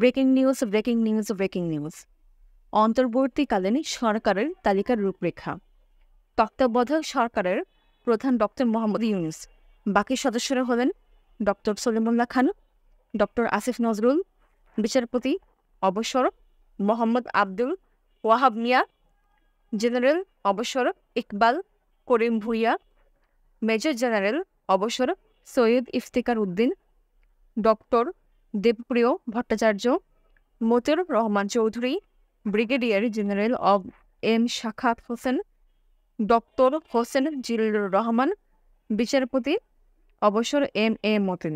Breaking news, breaking news, breaking news. অন্তর্বর্তীকালীন সরকারের তালিকার রূপরেখা। তত্ত্বাবধায়ক সরকারের প্রধান ডক্টর মোহাম্মদ ইউনূস। বাকি সদস্যরা হলেন ডক্টর সলিমুল্লাহ খান, ডক্টর আসিফ নজরুল, বিচারপতি অবসর মোহাম্মদ আব্দুল ওয়াহাব মিয়া, জেনারেল অবসর ইকবাল করিম ভূঁইয়া, মেজর জেনারেল অবসর Syed Iftikhar Uddin, doctor Debapriya Bhattacharya, Motiur Rahman Chowdhury, brigadier general অব এম শাখাত হোসেন, ডক্টর হোসেন জিল্লুর রহমান, বিচারপতি অবসর এম এ মতিন।